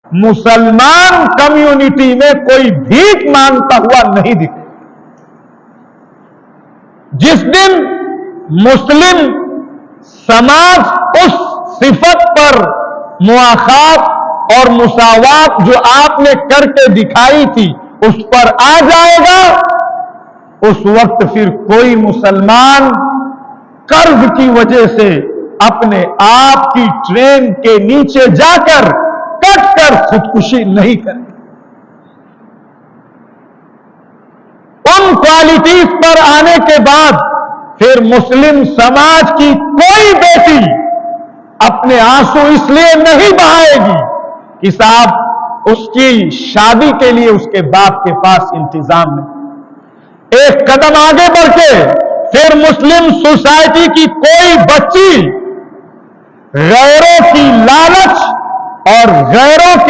मुसलमान कम्युनिटी में कोई भीख मांगता हुआ नहीं दिखे। जिस दिन मुस्लिम समाज उस सिफत पर मुआखात और मुसावात जो आपने करके दिखाई थी उस पर आ जाएगा, उस वक्त फिर कोई मुसलमान कर्ज की वजह से अपने आप की ट्रेन के नीचे जाकर कट कर खुदकुशी नहीं करे। उन क्वालिटीज पर आने के बाद फिर मुस्लिम समाज की कोई बेटी अपने आंसू इसलिए नहीं बहाएगी कि साहब उसकी शादी के लिए उसके बाप के पास इंतजाम नहीं। एक कदम आगे बढ़ के फिर मुस्लिम सोसाइटी की कोई बच्ची गैरों की लालच और गैरों के